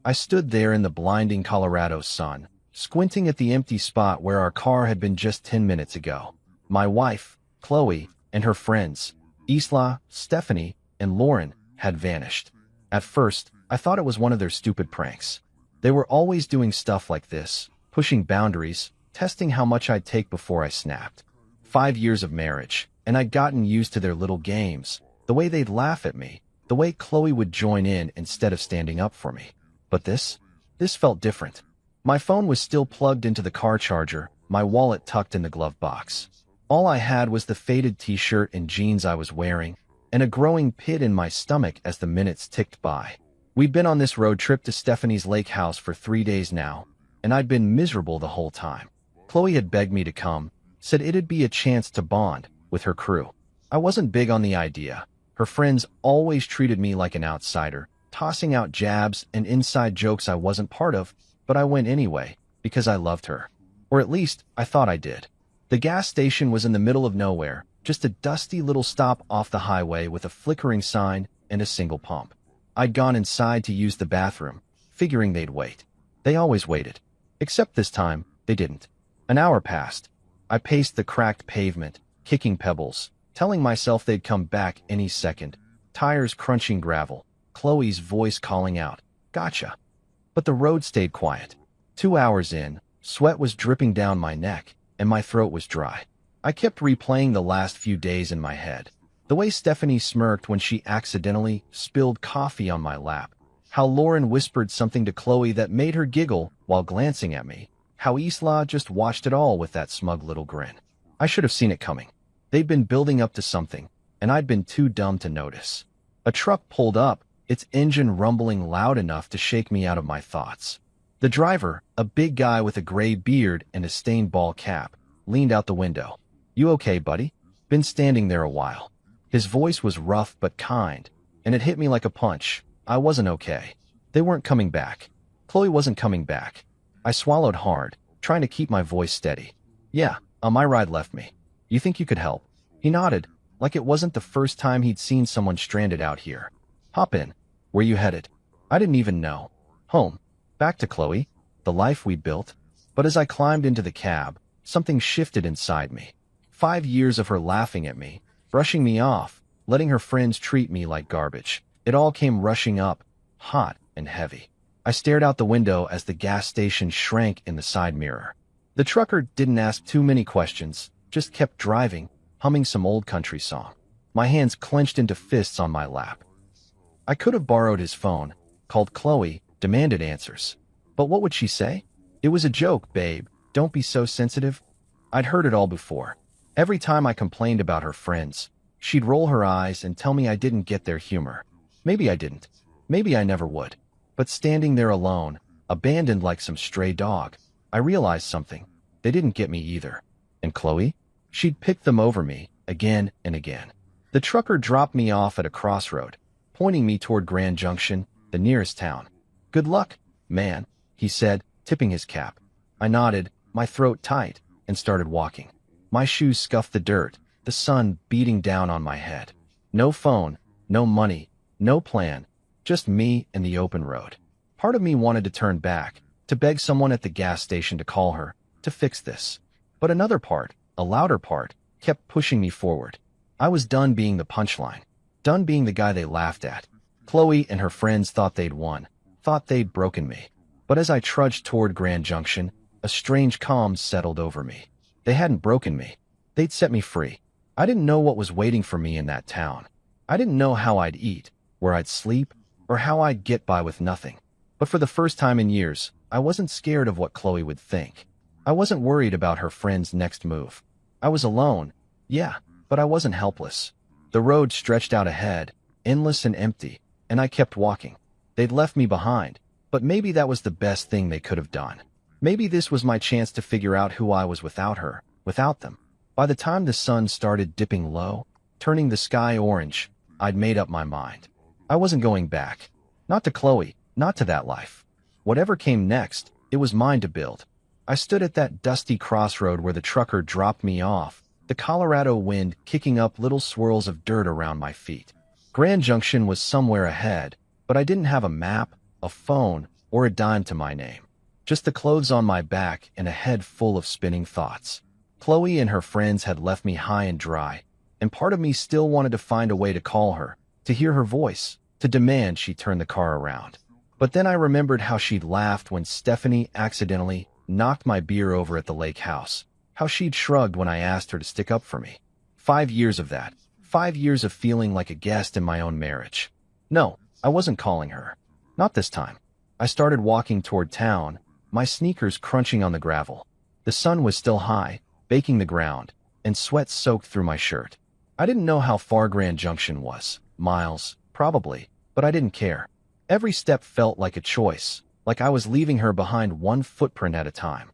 I stood there in the blinding Colorado sun, squinting at the empty spot where our car had been just 10 minutes ago. My wife, Chloe, and her friends, Isla, Stephanie, and Lauren, had vanished. At first, I thought it was one of their stupid pranks. They were always doing stuff like this, pushing boundaries, testing how much I'd take before I snapped. 5 years of marriage, and I'd gotten used to their little games, the way they'd laugh at me, the way Chloe would join in instead of standing up for me. But this felt different. My phone was still plugged into the car charger, my wallet tucked in the glove box. All I had was the faded t-shirt and jeans I was wearing, and a growing pit in my stomach as the minutes ticked by. We'd been on this road trip to Stephanie's lake house for 3 days now, and I'd been miserable the whole time. Chloe had begged me to come, said it'd be a chance to bond with her crew. I wasn't big on the idea. Her friends always treated me like an outsider, tossing out jabs and inside jokes I wasn't part of, but I went anyway, because I loved her. Or at least, I thought I did. The gas station was in the middle of nowhere, just a dusty little stop off the highway with a flickering sign and a single pump. I'd gone inside to use the bathroom, figuring they'd wait. They always waited. Except this time, they didn't. An hour passed. I paced the cracked pavement, kicking pebbles, telling myself they'd come back any second, tires crunching gravel, Chloe's voice calling out, "Gotcha." But the road stayed quiet. 2 hours in, sweat was dripping down my neck, and my throat was dry. I kept replaying the last few days in my head. The way Stephanie smirked when she accidentally spilled coffee on my lap. How Lauren whispered something to Chloe that made her giggle while glancing at me. How Isla just watched it all with that smug little grin. I should have seen it coming. They'd been building up to something, and I'd been too dumb to notice. A truck pulled up, its engine rumbling loud enough to shake me out of my thoughts. The driver, a big guy with a gray beard and a stained ball cap, leaned out the window. "You okay, buddy?" Been standing there a while. His voice was rough but kind, and it hit me like a punch. I wasn't okay. They weren't coming back. Chloe wasn't coming back. I swallowed hard, trying to keep my voice steady. "Yeah, my ride left me. You think you could help?" He nodded, like it wasn't the first time he'd seen someone stranded out here. "Hop in." "Where you headed?" I didn't even know. "Home. Back to Chloe. The life we'd built." But as I climbed into the cab, something shifted inside me. 5 years of her laughing at me, brushing me off, letting her friends treat me like garbage. It all came rushing up, hot and heavy. I stared out the window as the gas station shrank in the side mirror. The trucker didn't ask too many questions, just kept driving, humming some old country song. My hands clenched into fists on my lap. I could have borrowed his phone, called Chloe, demanded answers. But what would she say? "It was a joke, babe. Don't be so sensitive." I'd heard it all before. Every time I complained about her friends, she'd roll her eyes and tell me I didn't get their humor. Maybe I didn't. Maybe I never would. But standing there alone, abandoned like some stray dog, I realized something. They didn't get me either. And Chloe? She'd picked them over me, again and again. The trucker dropped me off at a crossroad, pointing me toward Grand Junction, the nearest town. "Good luck, man," he said, tipping his cap. I nodded, my throat tight, and started walking. My shoes scuffed the dirt, the sun beating down on my head. No phone, no money, no plan, just me and the open road. Part of me wanted to turn back, to beg someone at the gas station to call her, to fix this. But another part, a louder part, kept pushing me forward. I was done being the punchline, done being the guy they laughed at. Chloe and her friends thought they'd won, thought they'd broken me. But as I trudged toward Grand Junction, a strange calm settled over me. They hadn't broken me. They'd set me free. I didn't know what was waiting for me in that town. I didn't know how I'd eat, where I'd sleep, or how I'd get by with nothing. But for the first time in years, I wasn't scared of what Chloe would think. I wasn't worried about her friend's next move. I was alone, yeah, but I wasn't helpless. The road stretched out ahead, endless and empty, and I kept walking. They'd left me behind, but maybe that was the best thing they could have done. Maybe this was my chance to figure out who I was without her, without them. By the time the sun started dipping low, turning the sky orange, I'd made up my mind. I wasn't going back. Not to Chloe, not to that life. Whatever came next, it was mine to build. I stood at that dusty crossroad where the trucker dropped me off, the Colorado wind kicking up little swirls of dirt around my feet. Grand Junction was somewhere ahead, but I didn't have a map, a phone, or a dime to my name. Just the clothes on my back and a head full of spinning thoughts. Chloe and her friends had left me high and dry, and part of me still wanted to find a way to call her, to hear her voice, to demand she turn the car around. But then I remembered how she'd laughed when Stephanie accidentally knocked my beer over at the lake house, how she'd shrugged when I asked her to stick up for me. 5 years of that. 5 years of feeling like a guest in my own marriage. No, I wasn't calling her. Not this time. I started walking toward town, my sneakers crunching on the gravel. The sun was still high, baking the ground, and sweat soaked through my shirt. I didn't know how far Grand Junction was. Miles, probably, but I didn't care. Every step felt like a choice, like I was leaving her behind one footprint at a time.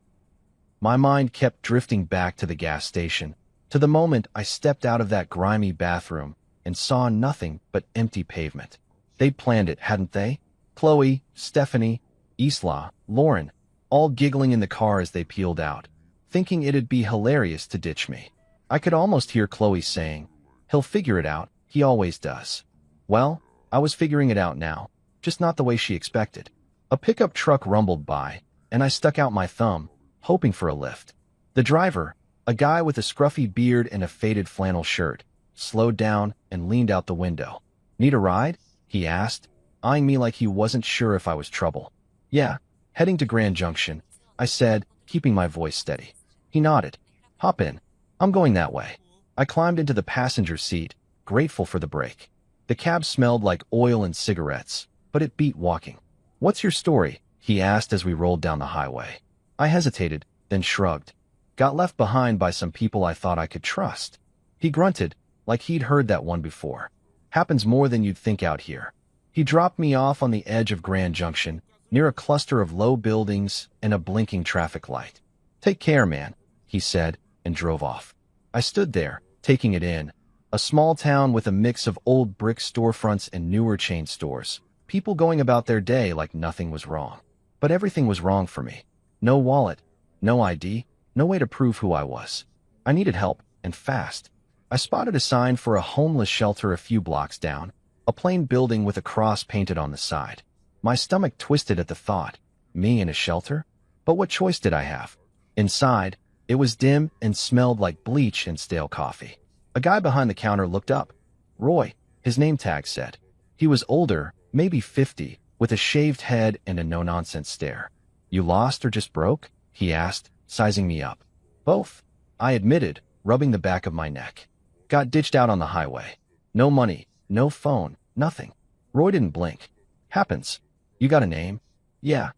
My mind kept drifting back to the gas station, to the moment I stepped out of that grimy bathroom and saw nothing but empty pavement. They'd planned it, hadn't they? Chloe, Stephanie, Isla, Lauren, all giggling in the car as they peeled out, thinking it'd be hilarious to ditch me. I could almost hear Chloe saying, "He'll figure it out, he always does." Well, I was figuring it out now, just not the way she expected. A pickup truck rumbled by, and I stuck out my thumb, hoping for a lift. The driver, a guy with a scruffy beard and a faded flannel shirt, slowed down and leaned out the window. "Need a ride?" he asked, eyeing me like he wasn't sure if I was trouble. "Yeah, heading to Grand Junction," I said, keeping my voice steady. He nodded. "Hop in. I'm going that way." I climbed into the passenger seat, grateful for the break. The cab smelled like oil and cigarettes, but it beat walking. "What's your story?" he asked as we rolled down the highway. I hesitated, then shrugged. "Got left behind by some people I thought I could trust." He grunted, like he'd heard that one before. "Happens more than you'd think out here." He dropped me off on the edge of Grand Junction, near a cluster of low buildings and a blinking traffic light. "Take care, man," he said, and drove off. I stood there, taking it in. A small town with a mix of old brick storefronts and newer chain stores. People going about their day like nothing was wrong. But everything was wrong for me. No wallet, no ID, no way to prove who I was. I needed help, and fast. I spotted a sign for a homeless shelter a few blocks down, a plain building with a cross painted on the side. My stomach twisted at the thought. Me in a shelter? But what choice did I have? Inside, it was dim and smelled like bleach and stale coffee. A guy behind the counter looked up. Roy, his name tag said. He was older, maybe 50, with a shaved head and a no-nonsense stare. "You lost or just broke?" he asked, sizing me up. "Both," I admitted, rubbing the back of my neck. "Got ditched out on the highway. No money, no phone, nothing." Roy didn't blink. "Happens. You got a name?" "Yeah.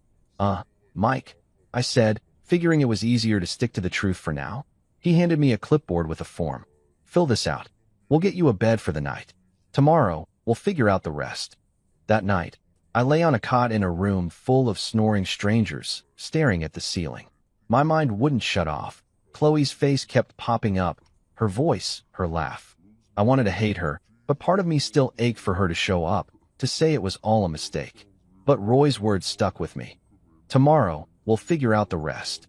Mike," I said, figuring it was easier to stick to the truth for now. He handed me a clipboard with a form. "Fill this out. We'll get you a bed for the night. Tomorrow, we'll figure out the rest." That night, I lay on a cot in a room full of snoring strangers, staring at the ceiling. My mind wouldn't shut off. Chloe's face kept popping up, her voice, her laugh. I wanted to hate her, but part of me still ached for her to show up, to say it was all a mistake. But Roy's words stuck with me. "Tomorrow, we'll figure out the rest."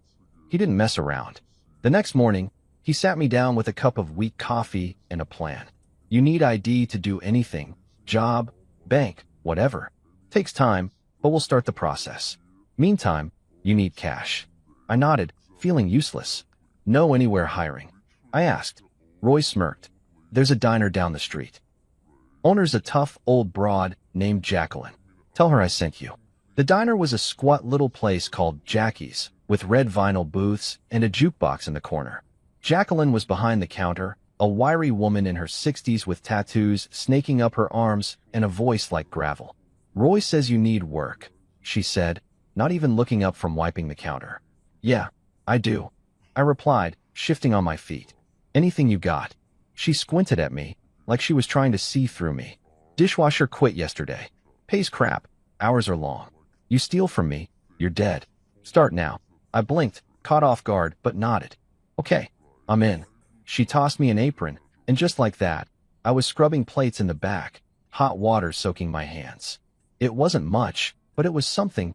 He didn't mess around. The next morning, he sat me down with a cup of weak coffee and a plan. "You need ID to do anything. Job, bank, whatever. Takes time, but we'll start the process. Meantime, you need cash." I nodded, feeling useless. "Know anywhere hiring?" I asked. Roy smirked. "There's a diner down the street. Owner's a tough old broad named Jacqueline. Tell her I sent you." The diner was a squat little place called Jackie's, with red vinyl booths and a jukebox in the corner. Jacqueline was behind the counter, a wiry woman in her 60s with tattoos snaking up her arms and a voice like gravel. "Roy says you need work," she said, not even looking up from wiping the counter. "Yeah, I do," I replied, shifting on my feet. "Anything you got?" She squinted at me, like she was trying to see through me. "Dishwasher quit yesterday. Pays crap. Hours are long. You steal from me, you're dead. Start now." I blinked, caught off guard, but nodded. "Okay, I'm in." She tossed me an apron, and just like that, I was scrubbing plates in the back, hot water soaking my hands. It wasn't much, but it was something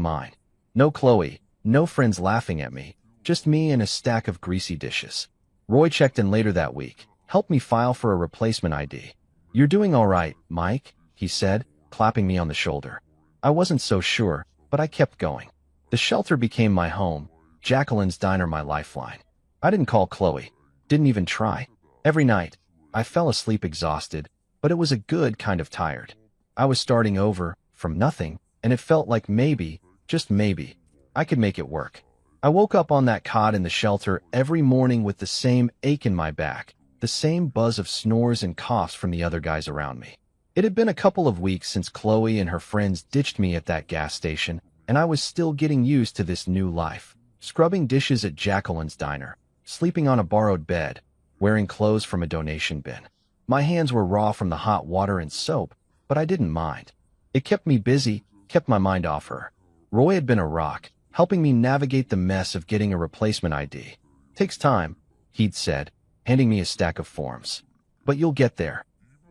mine. No Chloe, no friends laughing at me, just me and a stack of greasy dishes. Roy checked in later that week, helped me file for a replacement ID. "You're doing all right, Mike," he said, clapping me on the shoulder. I wasn't so sure. but I kept going. The shelter became my home, Jacqueline's diner my lifeline. I didn't call Chloe, didn't even try. Every night, I fell asleep exhausted, but it was a good kind of tired. I was starting over, from nothing, and it felt like maybe, just maybe, I could make it work. I woke up on that cot in the shelter every morning with the same ache in my back, the same buzz of snores and coughs from the other guys around me. It had been a couple of weeks since Chloe and her friends ditched me at that gas station, and I was still getting used to this new life. Scrubbing dishes at Jacqueline's diner, sleeping on a borrowed bed, wearing clothes from a donation bin. My hands were raw from the hot water and soap, but I didn't mind. It kept me busy, kept my mind off her. Roy had been a rock, helping me navigate the mess of getting a replacement ID. "Takes time," he'd said, handing me a stack of forms. "But you'll get there."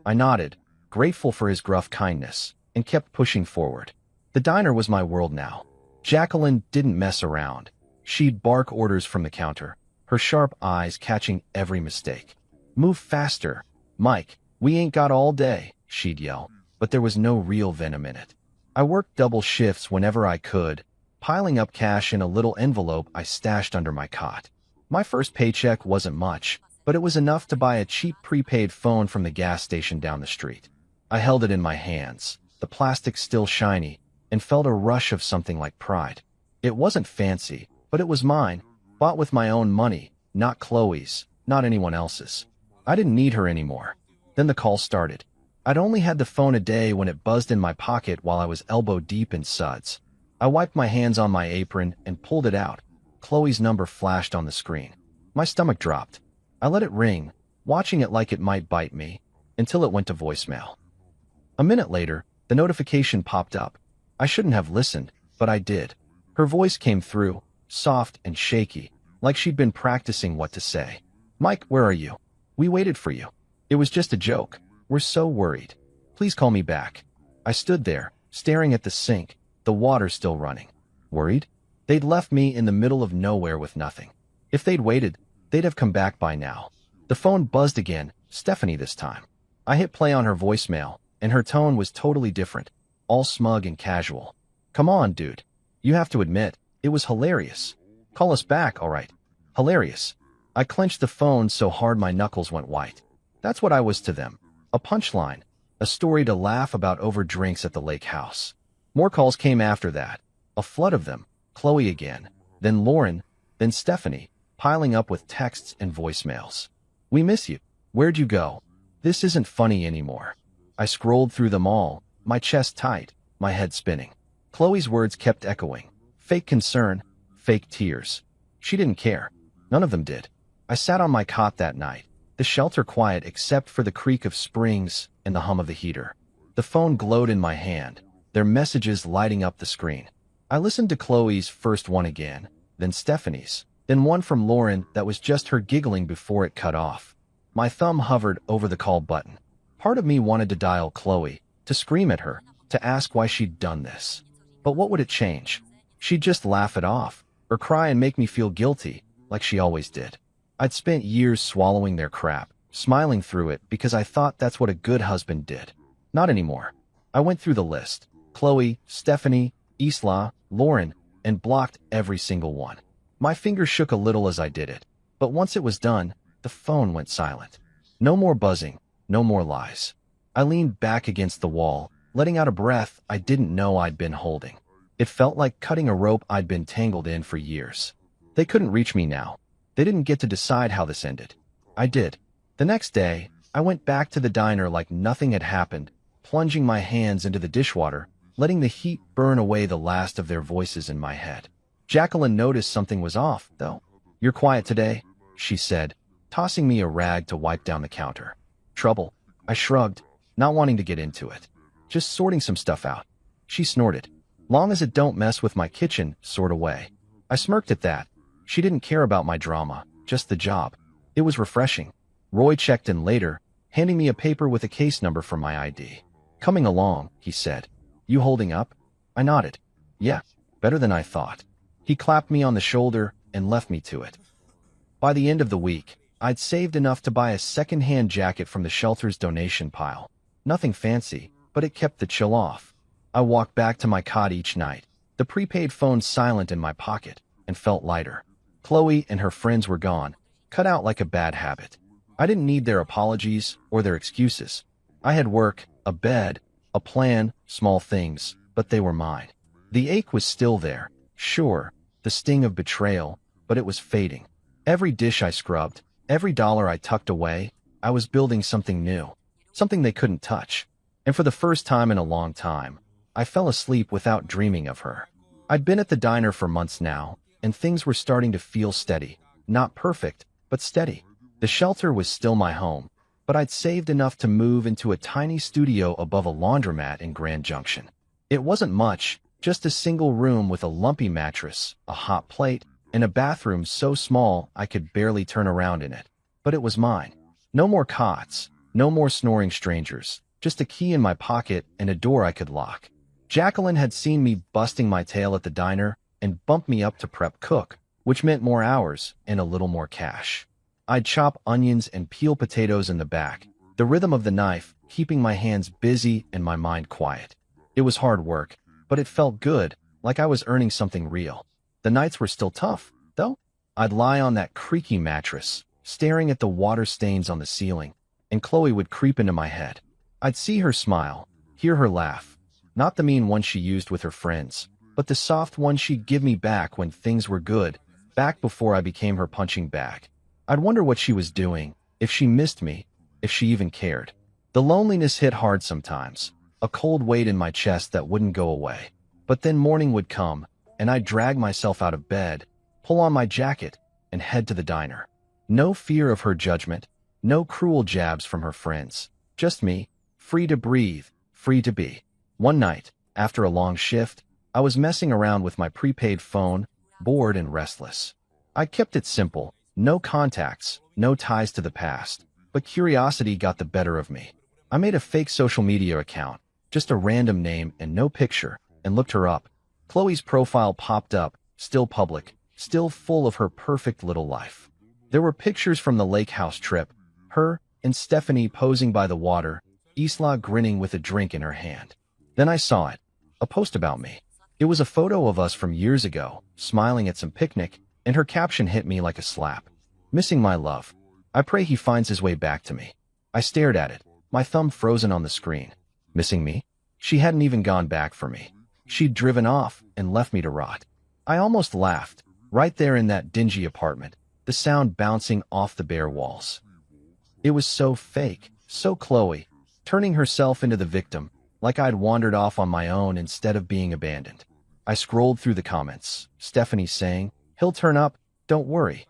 I nodded, grateful for his gruff kindness, and kept pushing forward. The diner was my world now. Jacqueline didn't mess around. She'd bark orders from the counter, her sharp eyes catching every mistake. "Move faster, Mike, we ain't got all day," she'd yell, but there was no real venom in it. I worked double shifts whenever I could, piling up cash in a little envelope I stashed under my cot. My first paycheck wasn't much, but it was enough to buy a cheap prepaid phone from the gas station down the street. I held it in my hands, the plastic still shiny, and felt a rush of something like pride. It wasn't fancy, but it was mine, bought with my own money, not Chloe's, not anyone else's. I didn't need her anymore. Then the call started. I'd only had the phone a day when it buzzed in my pocket while I was elbow deep in suds. I wiped my hands on my apron and pulled it out. Chloe's number flashed on the screen. My stomach dropped. I let it ring, watching it like it might bite me, until it went to voicemail. A minute later, the notification popped up. I shouldn't have listened, but I did. Her voice came through, soft and shaky, like she'd been practicing what to say. "Mike, where are you? We waited for you. It was just a joke. We're so worried. Please call me back." I stood there, staring at the sink, the water still running. Worried? They'd left me in the middle of nowhere with nothing. If they'd waited, they'd have come back by now. The phone buzzed again, Stephanie this time. I hit play on her voicemail, and her tone was totally different, all smug and casual. "Come on, dude. You have to admit, it was hilarious. Call us back, all right." Hilarious. I clenched the phone so hard my knuckles went white. That's what I was to them. A punchline. A story to laugh about over drinks at the lake house. More calls came after that. A flood of them. Chloe again. Then Lauren. Then Stephanie, piling up with texts and voicemails. "We miss you. Where'd you go? This isn't funny anymore." I scrolled through them all, my chest tight, my head spinning. Chloe's words kept echoing. Fake concern, fake tears. She didn't care. None of them did. I sat on my cot that night, the shelter quiet except for the creak of springs and the hum of the heater. The phone glowed in my hand, their messages lighting up the screen. I listened to Chloe's first one again, then Stephanie's, then one from Lauren that was just her giggling before it cut off. My thumb hovered over the call button. Part of me wanted to dial Chloe, to scream at her, to ask why she'd done this. But what would it change? She'd just laugh it off, or cry and make me feel guilty, like she always did. I'd spent years swallowing their crap, smiling through it because I thought that's what a good husband did. Not anymore. I went through the list. Chloe, Stephanie, Isla, Lauren, and blocked every single one. My fingers shook a little as I did it, but once it was done, the phone went silent. No more buzzing, no more lies. I leaned back against the wall, letting out a breath I didn't know I'd been holding. It felt like cutting a rope I'd been tangled in for years. They couldn't reach me now. They didn't get to decide how this ended. I did. The next day, I went back to the diner like nothing had happened, plunging my hands into the dishwater, letting the heat burn away the last of their voices in my head. Jacqueline noticed something was off, though. "You're quiet today," she said, tossing me a rag to wipe down the counter. "Trouble?" I shrugged, not wanting to get into it. "Just sorting some stuff out." She snorted. "Long as it don't mess with my kitchen, sort of way." I smirked at that. She didn't care about my drama, just the job. It was refreshing. Roy checked in later, handing me a paper with a case number for my ID. "Coming along," he said. "You holding up?" I nodded. "Yeah, better than I thought." He clapped me on the shoulder and left me to it. By the end of the week, I'd saved enough to buy a second-hand jacket from the shelter's donation pile. Nothing fancy, but it kept the chill off. I walked back to my cot each night, The prepaid phone silent in my pocket, and felt lighter. Chloe and her friends were gone, cut out like a bad habit. I didn't need their apologies or their excuses. I had work, a bed, a plan, small things, but they were mine. The ache was still there, sure, the sting of betrayal, but it was fading. Every dish I scrubbed, every dollar I tucked away, I was building something new, something they couldn't touch. And for the first time in a long time, I fell asleep without dreaming of her. I'd been at the diner for months now, and things were starting to feel steady. Not perfect, but steady. The shelter was still my home, but I'd saved enough to move into a tiny studio above a laundromat in Grand Junction. It wasn't much, just a single room with a lumpy mattress, a hot plate, and a bathroom so small I could barely turn around in it. But it was mine. No more cots, no more snoring strangers, just a key in my pocket and a door I could lock. Jacqueline had seen me busting my tail at the diner and bumped me up to prep cook, which meant more hours and a little more cash. I'd chop onions and peel potatoes in the back, the rhythm of the knife keeping my hands busy and my mind quiet. It was hard work, but it felt good, like I was earning something real. The nights were still tough, though. I'd lie on that creaky mattress, staring at the water stains on the ceiling, and Chloe would creep into my head. I'd see her smile, hear her laugh, not the mean one she used with her friends, but the soft one she'd give me back when things were good, back before I became her punching bag. I'd wonder what she was doing, if she missed me, if she even cared. The loneliness hit hard sometimes, a cold weight in my chest that wouldn't go away. But then morning would come, and I'd drag myself out of bed, pull on my jacket, and head to the diner. No fear of her judgment, no cruel jabs from her friends, just me, free to breathe, free to be. One night, after a long shift, I was messing around with my prepaid phone, bored and restless. I kept it simple, no contacts, no ties to the past, but curiosity got the better of me. I made a fake social media account, just a random name and no picture, and looked her up. Chloe's profile popped up, still public, still full of her perfect little life. There were pictures from the lake house trip, her and Stephanie posing by the water, Isla grinning with a drink in her hand. Then I saw it, a post about me. It was a photo of us from years ago, smiling at some picnic, and her caption hit me like a slap. Missing my love. I pray he finds his way back to me. I stared at it, my thumb frozen on the screen. Missing me? She hadn't even gone back for me. She'd driven off and left me to rot. I almost laughed, right there in that dingy apartment, the sound bouncing off the bare walls. It was so fake, so Chloe, turning herself into the victim, like I'd wandered off on my own instead of being abandoned. I scrolled through the comments, Stephanie saying, "He'll turn up, don't worry."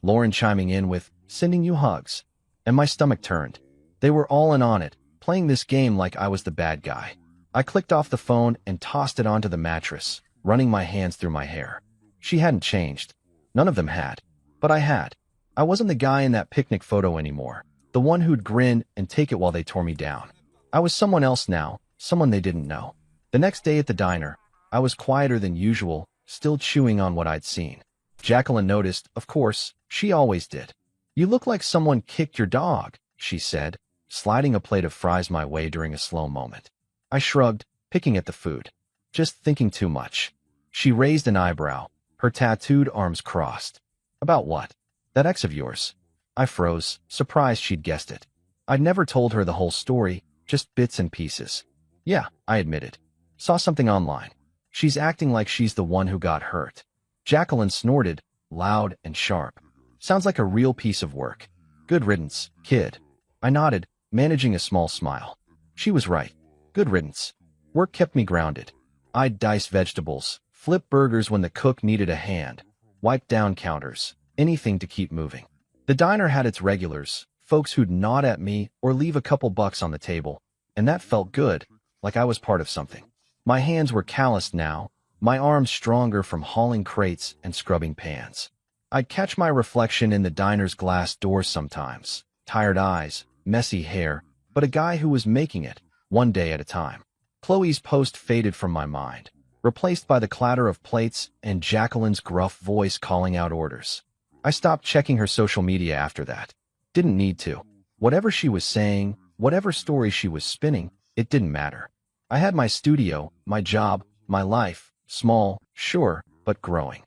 Lauren chiming in with, "Sending you hugs." And my stomach turned. They were all in on it, playing this game like I was the bad guy. I clicked off the phone and tossed it onto the mattress, running my hands through my hair. She hadn't changed. None of them had. But I had. I wasn't the guy in that picnic photo anymore, the one who'd grin and take it while they tore me down. I was someone else now, someone they didn't know. The next day at the diner, I was quieter than usual, still chewing on what I'd seen. Jacqueline noticed, of course, she always did. "You look like someone kicked your dog," she said, sliding a plate of fries my way during a slow moment. I shrugged, picking at the food. "Just thinking too much." She raised an eyebrow, her tattooed arms crossed. "About what? That ex of yours?" I froze, surprised she'd guessed it. I'd never told her the whole story, just bits and pieces. "Yeah," I admitted. "Saw something online. She's acting like she's the one who got hurt." Jacqueline snorted, loud and sharp. "Sounds like a real piece of work. Good riddance, kid." I nodded, managing a small smile. She was right. Good riddance. Work kept me grounded. I'd dice vegetables, flip burgers when the cook needed a hand, wipe down counters, anything to keep moving. The diner had its regulars, folks who'd nod at me or leave a couple bucks on the table, and that felt good, like I was part of something. My hands were calloused now, my arms stronger from hauling crates and scrubbing pans. I'd catch my reflection in the diner's glass doors sometimes, tired eyes, messy hair, but a guy who was making it, one day at a time. Chloe's post faded from my mind, replaced by the clatter of plates and Jacqueline's gruff voice calling out orders. I stopped checking her social media after that. Didn't need to. Whatever she was saying, whatever story she was spinning, it didn't matter. I had my studio, my job, my life, Small, sure, but growing.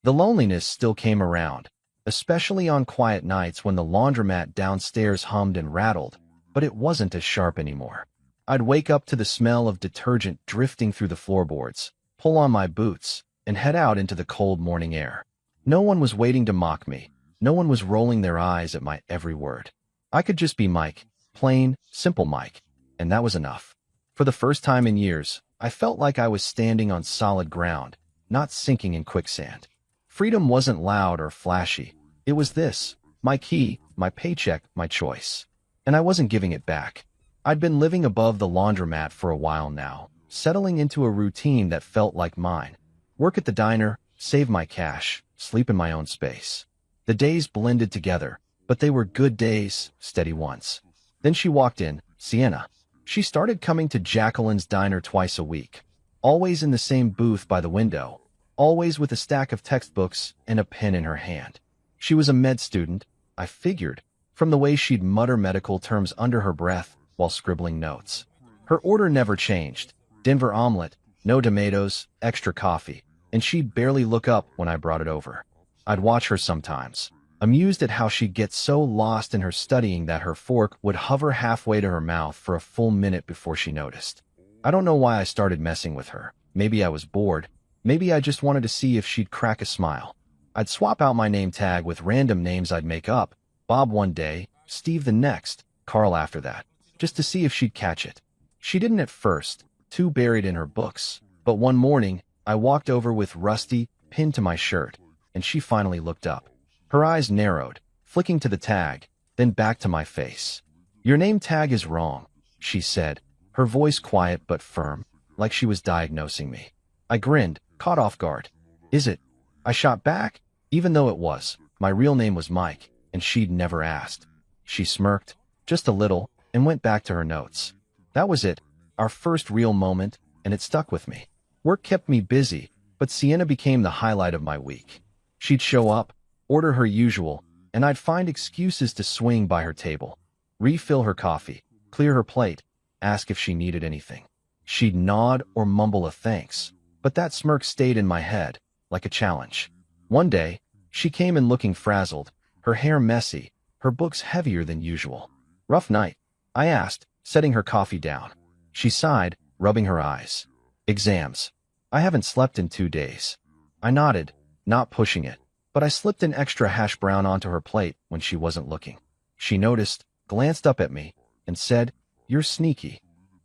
The loneliness still came around, especially on quiet nights when the laundromat downstairs hummed and rattled, but it wasn't as sharp anymore. I'd wake up to the smell of detergent drifting through the floorboards, pull on my boots, and head out into the cold morning air. No one was waiting to mock me. No one was rolling their eyes at my every word. I could just be Mike, plain, simple Mike, and that was enough. For the first time in years, I felt like I was standing on solid ground, not sinking in quicksand. Freedom wasn't loud or flashy. It was this, my key, my paycheck, my choice. And I wasn't giving it back. I'd been living above the laundromat for a while now, settling into a routine that felt like mine. Work at the diner, save my cash, sleep in my own space. The days blended together, but they were good days, steady ones. Then she walked in, Sienna. She started coming to Jacqueline's diner twice a week, always in the same booth by the window, always with a stack of textbooks and a pen in her hand. She was a med student, I figured, from the way she'd mutter medical terms under her breath while scribbling notes. Her order never changed. Denver omelet, no tomatoes, extra coffee, and she'd barely look up when I brought it over. I'd watch her sometimes, amused at how she'd get so lost in her studying that her fork would hover halfway to her mouth for a full minute before she noticed. I don't know why I started messing with her. Maybe I was bored. Maybe I just wanted to see if she'd crack a smile. I'd swap out my name tag with random names I'd make up, Bob one day, Steve the next, Carl after that, just to see if she'd catch it. She didn't at first, too buried in her books, but one morning, I walked over with Rusty pinned to my shirt, and she finally looked up. Her eyes narrowed, flicking to the tag, then back to my face. "Your name tag is wrong," she said, her voice quiet but firm, like she was diagnosing me. I grinned, caught off guard. "Is it?" I shot back, even though it was. My real name was Mike, and she'd never asked. She smirked, just a little, and went back to her notes. That was it, our first real moment, and it stuck with me. Work kept me busy, but Sienna became the highlight of my week. She'd show up, order her usual, and I'd find excuses to swing by her table, refill her coffee, clear her plate, ask if she needed anything. She'd nod or mumble a thanks, but that smirk stayed in my head, like a challenge. One day, she came in looking frazzled, her hair messy, her books heavier than usual. "Rough night?" I asked, setting her coffee down. She sighed, rubbing her eyes. "Exams. I haven't slept in 2 days." I nodded, not pushing it, but I slipped an extra hash brown onto her plate when she wasn't looking. She noticed, glanced up at me, and said, "You're sneaky."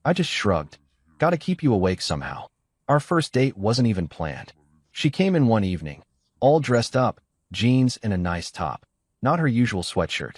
I just shrugged. "Gotta keep you awake somehow." Our first date wasn't even planned. She came in one evening, all dressed up, jeans and a nice top, not her usual sweatshirt,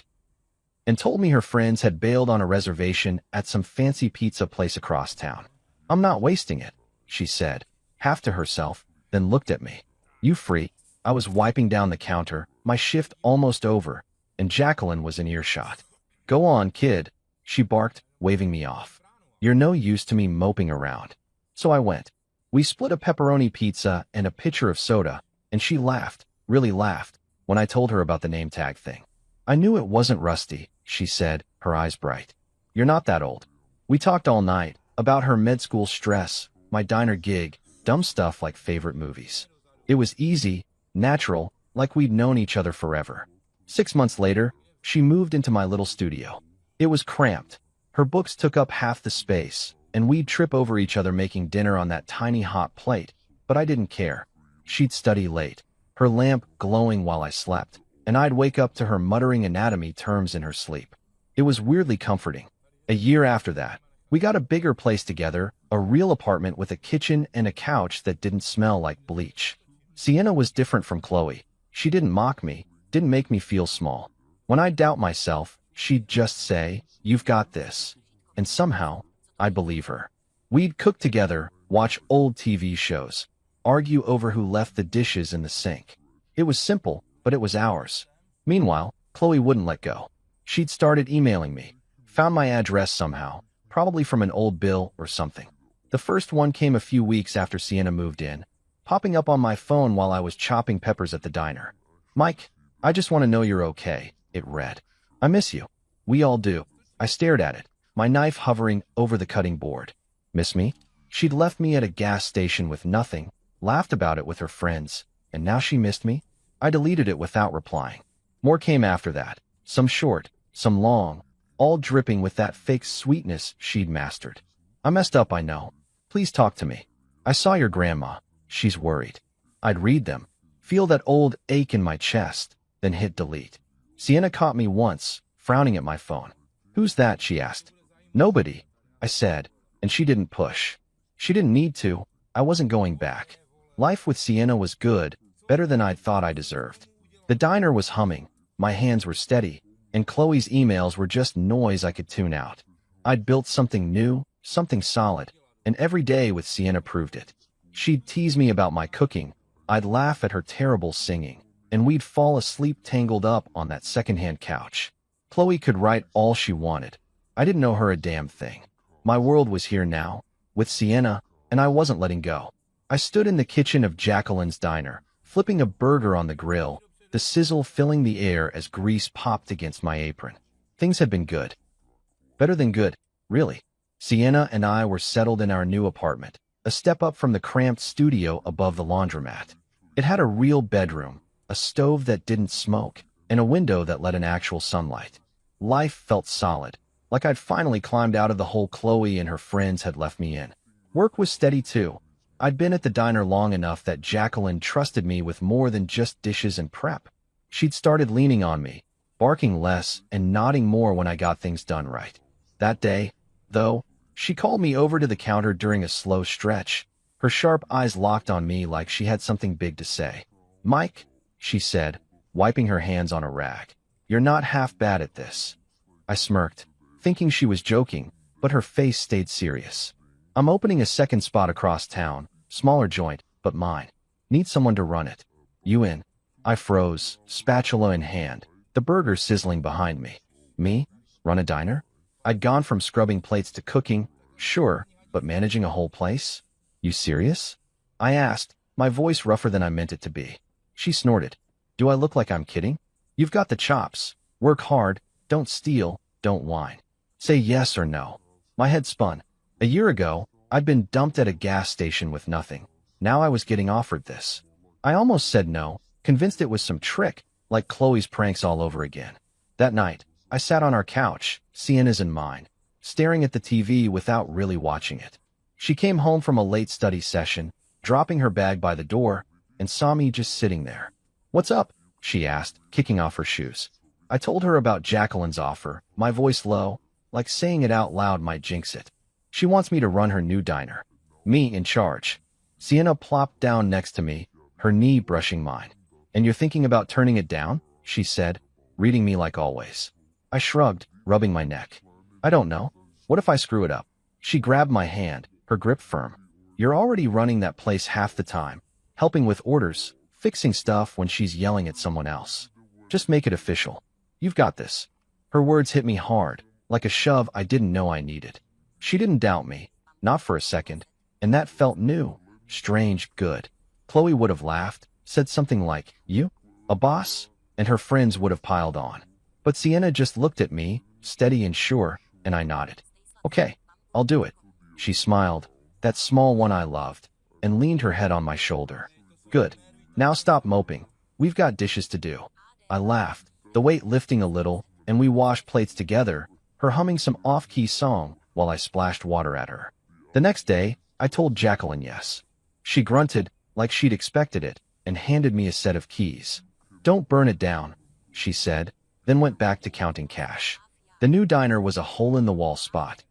and told me her friends had bailed on a reservation at some fancy pizza place across town. "I'm not wasting it," she said, half to herself, then looked at me. "You free?" I was wiping down the counter, my shift almost over, and Jacqueline was in earshot. "Go on, kid," she barked, waving me off. "You're no use to me moping around." So I went. We split a pepperoni pizza and a pitcher of soda, and she laughed, really laughed, when I told her about the name tag thing. "I knew it wasn't Rusty," she said, her eyes bright. "You're not that old." We talked all night, about her med school stress, my diner gig, dumb stuff like favorite movies. It was easy, natural, like we'd known each other forever. 6 months later, she moved into my little studio. It was cramped. Her books took up half the space, and we'd trip over each other making dinner on that tiny hot plate, but I didn't care. She'd study late, her lamp glowing while I slept, and I'd wake up to her muttering anatomy terms in her sleep. It was weirdly comforting. A year after that, we got a bigger place together, a real apartment with a kitchen and a couch that didn't smell like bleach. Sienna was different from Chloe. She didn't mock me, didn't make me feel small. When I'd doubt myself, she'd just say, "You've got this." And somehow, I'd believe her. We'd cook together, watch old TV shows, argue over who left the dishes in the sink. It was simple, but it was ours. Meanwhile, Chloe wouldn't let go. She'd started emailing me, found my address somehow, probably from an old bill or something. The first one came a few weeks after Sienna moved in, popping up on my phone while I was chopping peppers at the diner. "Mike, I just want to know you're okay," it read. "I miss you." "We all do." I stared at it, my knife hovering over the cutting board. "Miss me?" She'd left me at a gas station with nothing, laughed about it with her friends, and now she missed me? I deleted it without replying. More came after that, some short, some long, all dripping with that fake sweetness she'd mastered. I messed up, I know. Please talk to me. I saw your grandma. She's worried. I'd read them, feel that old ache in my chest, then hit delete. Sienna caught me once, frowning at my phone. Who's that? She asked. Nobody, I said, and she didn't push. She didn't need to. I wasn't going back. Life with Sienna was good, better than I'd thought I deserved. The diner was humming, my hands were steady, and Chloe's emails were just noise I could tune out. I'd built something new, something solid, and every day with Sienna proved it. She'd tease me about my cooking, I'd laugh at her terrible singing, and we'd fall asleep tangled up on that secondhand couch. Chloe could write all she wanted. I didn't know her a damn thing. My world was here now, with Sienna, and I wasn't letting go. I stood in the kitchen of Jacqueline's diner, flipping a burger on the grill, the sizzle filling the air as grease popped against my apron. Things had been good. Better than good, really. Sienna and I were settled in our new apartment, a step up from the cramped studio above the laundromat. It had a real bedroom, a stove that didn't smoke, and a window that let in actual sunlight. Life felt solid, like I'd finally climbed out of the hole Chloe and her friends had left me in. Work was steady too. I'd been at the diner long enough that Jacqueline trusted me with more than just dishes and prep. She'd started leaning on me, barking less and nodding more when I got things done right. That day, though, she called me over to the counter during a slow stretch, her sharp eyes locked on me like she had something big to say. Mike, she said, wiping her hands on a rag, you're not half bad at this. I smirked, thinking she was joking, but her face stayed serious. I'm opening a second spot across town, smaller joint, but mine. Need someone to run it. You in? I froze, spatula in hand, the burger sizzling behind me. Me? Run a diner? I'd gone from scrubbing plates to cooking, sure, but managing a whole place? You serious? I asked, my voice rougher than I meant it to be. She snorted. Do I look like I'm kidding? You've got the chops. Work hard, don't steal, don't whine. Say yes or no. My head spun. A year ago, I'd been dumped at a gas station with nothing. Now I was getting offered this. I almost said no, convinced it was some trick, like Chloe's pranks all over again. That night, I sat on our couch, Sienna's and mine, staring at the TV without really watching it. She came home from a late study session, dropping her bag by the door, and saw me just sitting there. What's up? She asked, kicking off her shoes. I told her about Jacqueline's offer, my voice low, like saying it out loud might jinx it. She wants me to run her new diner. Me in charge. Sienna plopped down next to me, her knee brushing mine. And you're thinking about turning it down? She said, reading me like always. I shrugged, rubbing my neck. I don't know. What if I screw it up? She grabbed my hand, her grip firm. You're already running that place half the time, helping with orders, fixing stuff when she's yelling at someone else. Just make it official. You've got this. Her words hit me hard, like a shove I didn't know I needed. She didn't doubt me, not for a second, and that felt new, strange, good. Chloe would have laughed, said something like, you? A boss? And her friends would have piled on. But Sienna just looked at me, steady and sure, and I nodded. Okay, I'll do it. She smiled, that small one I loved, and leaned her head on my shoulder. Good. Now stop moping. We've got dishes to do. I laughed, the weight lifting a little, and we washed plates together, her humming some off-key song while I splashed water at her. The next day, I told Jacqueline yes. She grunted, like she'd expected it, and handed me a set of keys. Don't burn it down, she said, then went back to counting cash. The new diner was a hole-in-the-wall spot.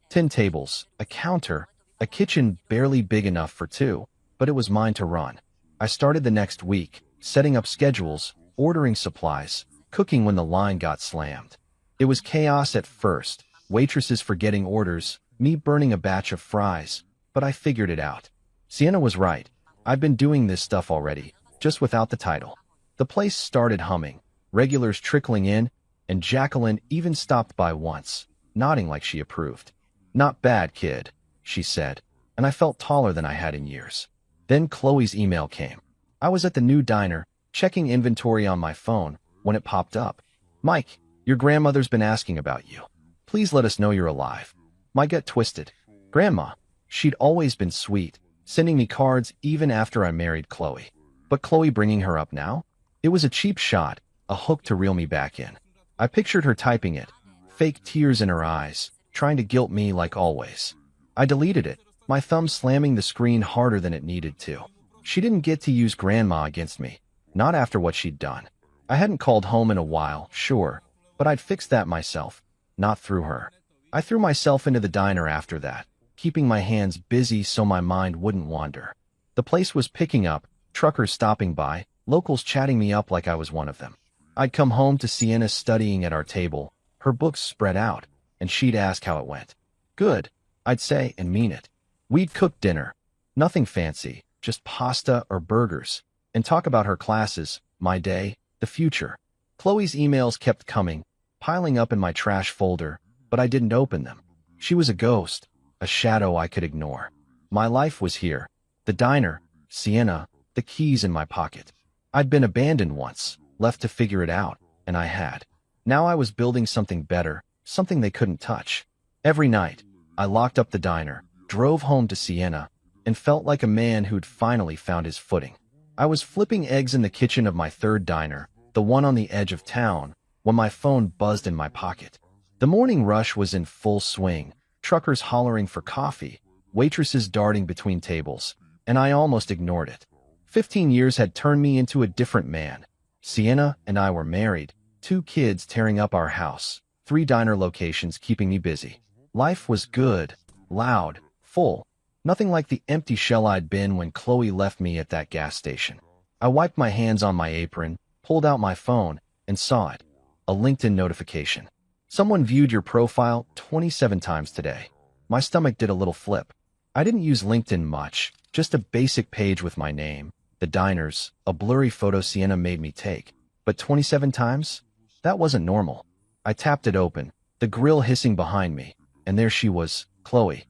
10 tables, a counter, a kitchen barely big enough for two, but it was mine to run. I started the next week, setting up schedules, ordering supplies, cooking when the line got slammed. It was chaos at first, waitresses forgetting orders, me burning a batch of fries, but I figured it out. Sienna was right. I've been doing this stuff already, just without the title. The place started humming, regulars trickling in, and Jacqueline even stopped by once, nodding like she approved. Not bad, kid, she said, and I felt taller than I had in years. Then Chloe's email came. I was at the new diner, checking inventory on my phone, when it popped up. Mike, your grandmother's been asking about you. Please let us know you're alive. My gut twisted. Grandma. She'd always been sweet, sending me cards even after I married Chloe. But Chloe bringing her up now? It was a cheap shot, a hook to reel me back in. I pictured her typing it, fake tears in her eyes, trying to guilt me like always. I deleted it, my thumb slamming the screen harder than it needed to. She didn't get to use grandma against me, not after what she'd done. I hadn't called home in a while, sure, but I'd fixed that myself, not through her. I threw myself into the diner after that, keeping my hands busy so my mind wouldn't wander. The place was picking up, truckers stopping by, locals chatting me up like I was one of them. I'd come home to Sienna studying at our table, her books spread out, and she'd ask how it went. Good, I'd say and mean it. We'd cook dinner. Nothing fancy, just pasta or burgers, and talk about her classes, my day, the future. Chloe's emails kept coming, piling up in my trash folder, but I didn't open them. She was a ghost, a shadow I could ignore. My life was here. The diner, Sienna, the keys in my pocket. I'd been abandoned once, left to figure it out, and I had. Now I was building something better, something they couldn't touch. Every night, I locked up the diner, drove home to Sienna, and felt like a man who'd finally found his footing. I was flipping eggs in the kitchen of my third diner, the one on the edge of town, when my phone buzzed in my pocket. The morning rush was in full swing, truckers hollering for coffee, waitresses darting between tables, and I almost ignored it. 15 years had turned me into a different man. Sienna and I were married, 2 kids tearing up our house, 3 diner locations keeping me busy. Life was good, loud, full. Nothing like the empty shell I'd been when Chloe left me at that gas station. I wiped my hands on my apron, pulled out my phone, and saw it. A LinkedIn notification. Someone viewed your profile 27 times today. My stomach did a little flip. I didn't use LinkedIn much, just a basic page with my name, the diners, a blurry photo Sienna made me take. But 27 times? That wasn't normal. I tapped it open, the grill hissing behind me, and there she was, Chloe.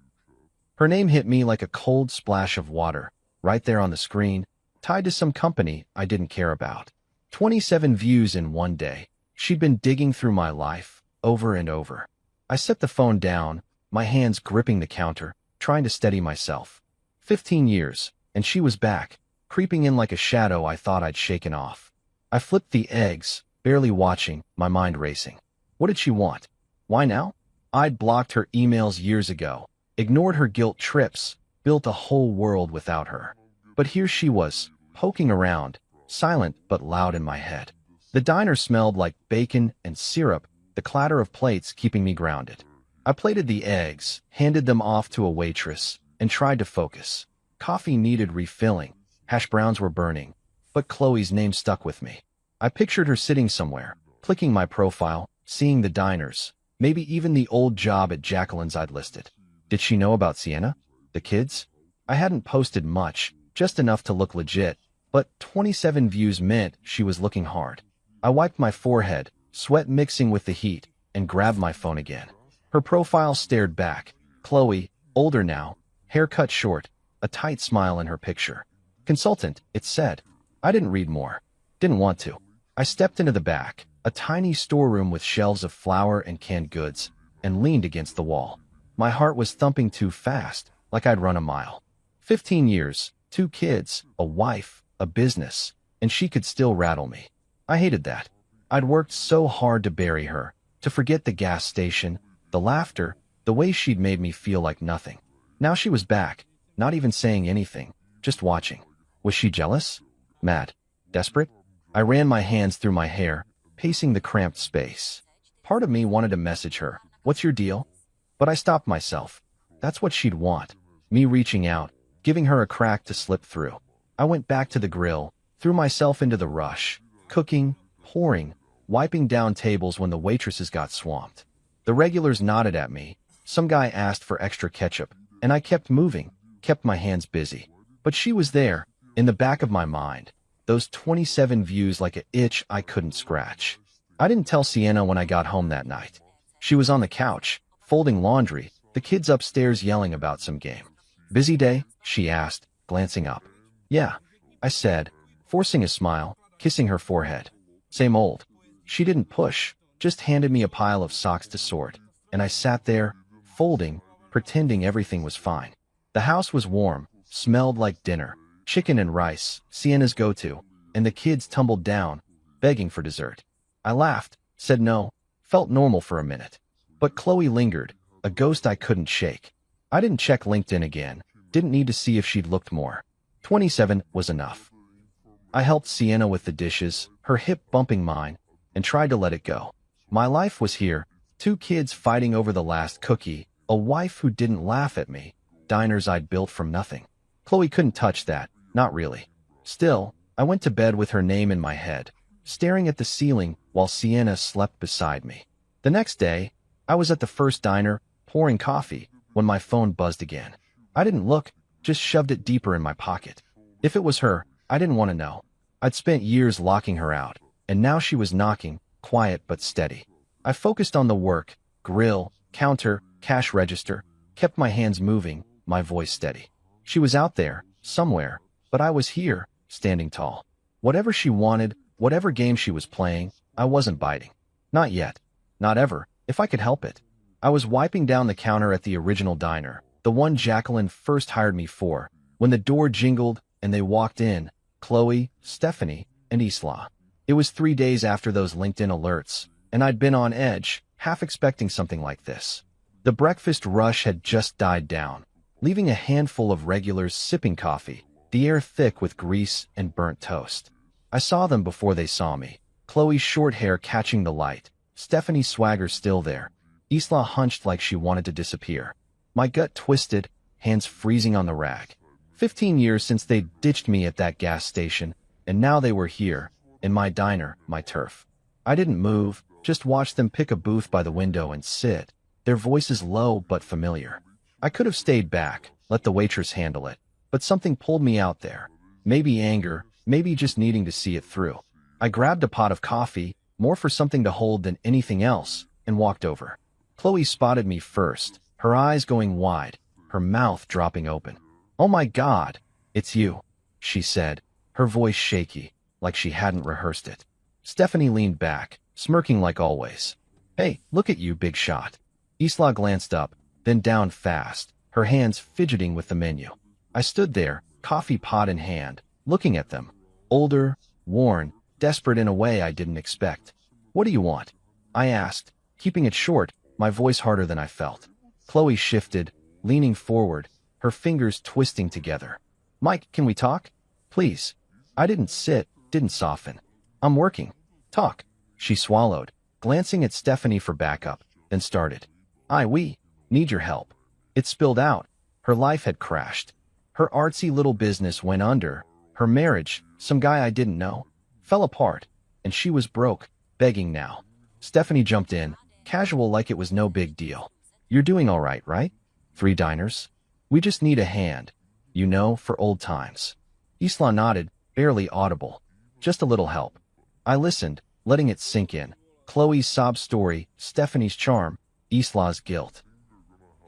Her name hit me like a cold splash of water, right there on the screen, tied to some company I didn't care about. 27 views in one day. She'd been digging through my life, over and over. I set the phone down, my hands gripping the counter, trying to steady myself. 15 years, and she was back, creeping in like a shadow I thought I'd shaken off. I flipped the eggs, barely watching, my mind racing. What did she want? Why now? I'd blocked her emails years ago, ignored her guilt trips, built a whole world without her. But here she was, poking around, silent but loud in my head. The diner smelled like bacon and syrup, the clatter of plates keeping me grounded. I plated the eggs, handed them off to a waitress, and tried to focus. Coffee needed refilling, hash browns were burning, but Chloe's name stuck with me. I pictured her sitting somewhere, clicking my profile, seeing the diners, maybe even the old job at Jacqueline's I'd listed. Did she know about Sienna? The kids? I hadn't posted much, just enough to look legit, but 27 views meant she was looking hard. I wiped my forehead, sweat mixing with the heat, and grabbed my phone again. Her profile stared back. Chloe, older now, hair cut short, a tight smile in her picture. Consultant, it said. I didn't read more. Didn't want to. I stepped into the back, a tiny storeroom with shelves of flour and canned goods, and leaned against the wall. My heart was thumping too fast, like I'd run a mile. 15 years, 2 kids, a wife, a business, and she could still rattle me. I hated that. I'd worked so hard to bury her, to forget the gas station, the laughter, the way she'd made me feel like nothing. Now she was back, not even saying anything, just watching. Was she jealous? Mad? Desperate? I ran my hands through my hair, pacing the cramped space. Part of me wanted to message her, "What's your deal?" But I stopped myself. That's what she'd want. Me reaching out, giving her a crack to slip through. I went back to the grill, threw myself into the rush, cooking, pouring, wiping down tables when the waitresses got swamped. The regulars nodded at me. Some guy asked for extra ketchup, and I kept moving, kept my hands busy. But she was there, in the back of my mind, those 27 views like an itch I couldn't scratch. I didn't tell Sienna when I got home that night. She was on the couch, folding laundry, the kids upstairs yelling about some game. Busy day? She asked, glancing up. Yeah, I said, forcing a smile, kissing her forehead. Same old. She didn't push, just handed me a pile of socks to sort, and I sat there, folding, pretending everything was fine. The house was warm, smelled like dinner, chicken and rice, Sienna's go-to, and the kids tumbled down, begging for dessert. I laughed, said no, felt normal for a minute. But Chloe lingered, a ghost I couldn't shake. I didn't check LinkedIn again, didn't need to see if she'd looked more. 27 was enough. I helped Sienna with the dishes, her hip bumping mine, and tried to let it go. My life was here, 2 kids fighting over the last cookie, a wife who didn't laugh at me, diners I'd built from nothing. Chloe couldn't touch that, not really. Still, I went to bed with her name in my head, staring at the ceiling while Sienna slept beside me. The next day, I was at the first diner, pouring coffee, when my phone buzzed again. I didn't look, just shoved it deeper in my pocket. If it was her, I didn't want to know. I'd spent years locking her out, and now she was knocking, quiet but steady. I focused on the work, grill, counter, cash register, kept my hands moving, my voice steady. She was out there, somewhere, but I was here, standing tall. Whatever she wanted, whatever game she was playing, I wasn't biting. Not yet. Not ever, if I could help it. I was wiping down the counter at the original diner, the one Jacqueline first hired me for, when the door jingled and they walked in, Chloe, Stephanie, and Isla. It was 3 days after those LinkedIn alerts, and I'd been on edge, half expecting something like this. The breakfast rush had just died down, leaving a handful of regulars sipping coffee, the air thick with grease and burnt toast. I saw them before they saw me, Chloe's short hair catching the light, Stephanie's swagger still there, Isla hunched like she wanted to disappear. My gut twisted, hands freezing on the rack. 15 years since they ditched me at that gas station, and now they were here, in my diner, my turf. I didn't move, just watched them pick a booth by the window and sit, their voices low but familiar. I could have stayed back, let the waitress handle it, but something pulled me out there. Maybe anger, maybe just needing to see it through. I grabbed a pot of coffee, more for something to hold than anything else, and walked over. Chloe spotted me first, her eyes going wide, her mouth dropping open. "Oh my God, it's you," she said, her voice shaky, like she hadn't rehearsed it. Stephanie leaned back, smirking like always. "Hey, look at you, big shot." Isla glanced up, then down fast, her hands fidgeting with the menu. I stood there, coffee pot in hand, looking at them. Older, worn, desperate in a way I didn't expect. "What do you want?" I asked, keeping it short, my voice harder than I felt. Chloe shifted, leaning forward, her fingers twisting together. "Mike, can we talk? Please." I didn't sit, didn't soften. "I'm working. Talk." She swallowed, glancing at Stephanie for backup, then started. We need your help." It spilled out. Her life had crashed. Her artsy little business went under. Her marriage, some guy I didn't know, fell apart, and she was broke, begging now. Stephanie jumped in, casual like it was no big deal. "You're doing all right? 3 diners? We just need a hand, for old times." Isla nodded, barely audible. "Just a little help." I listened, letting it sink in. Chloe's sob story, Stephanie's charm, Isla's guilt.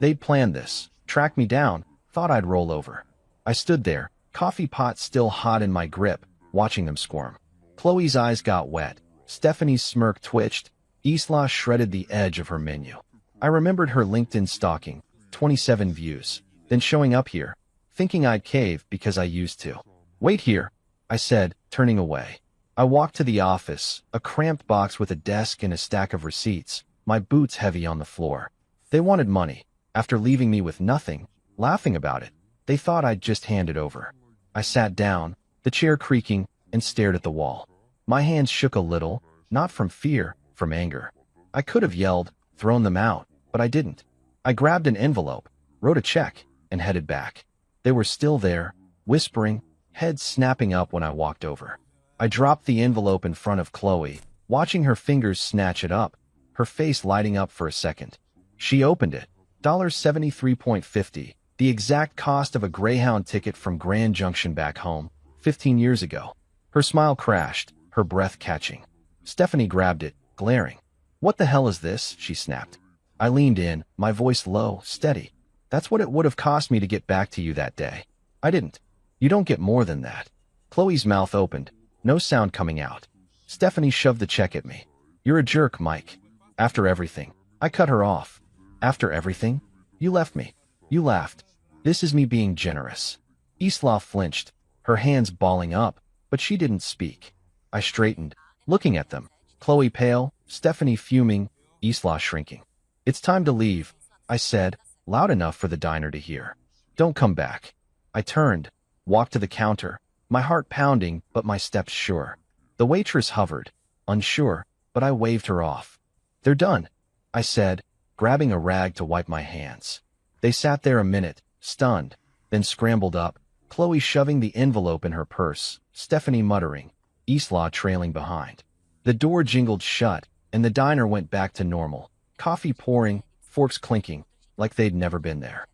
They'd planned this, tracked me down, thought I'd roll over. I stood there, coffee pot still hot in my grip, watching them squirm. Chloe's eyes got wet, Stephanie's smirk twitched, Isla shredded the edge of her menu. I remembered her LinkedIn stalking, 27 views, then showing up here, thinking I'd cave because I used to. "Wait here," I said, turning away. I walked to the office, a cramped box with a desk and a stack of receipts, my boots heavy on the floor. They wanted money. After leaving me with nothing, laughing about it, they thought I'd just hand it over. I sat down, the chair creaking, and stared at the wall. My hands shook a little, not from fear, from anger. I could have yelled, thrown them out, but I didn't. I grabbed an envelope, wrote a check, and headed back. They were still there, whispering, heads snapping up when I walked over. I dropped the envelope in front of Chloe, watching her fingers snatch it up, her face lighting up for a second. She opened it. $73.50, the exact cost of a Greyhound ticket from Grand Junction back home, 15 years ago. Her smile crashed, her breath catching. Stephanie grabbed it, glaring. "What the hell is this?" she snapped. I leaned in, my voice low, steady. "That's what it would have cost me to get back to you that day. I didn't. You don't get more than that." Chloe's mouth opened, no sound coming out. Stephanie shoved the check at me. "You're a jerk, Mike. After everything." I cut her off. "After everything? You left me. You laughed. This is me being generous." Isla flinched, her hands balling up, but she didn't speak. I straightened, looking at them. Chloe pale, Stephanie fuming, Isla shrinking. "It's time to leave," I said, loud enough for the diner to hear. "Don't come back." I turned, walked to the counter, my heart pounding but my steps sure. The waitress hovered, unsure, but I waved her off. "They're done," I said, grabbing a rag to wipe my hands. They sat there a minute, stunned, then scrambled up, Chloe shoving the envelope in her purse, Stephanie muttering, Isla trailing behind. The door jingled shut, and the diner went back to normal, coffee pouring, forks clinking, like they'd never been there.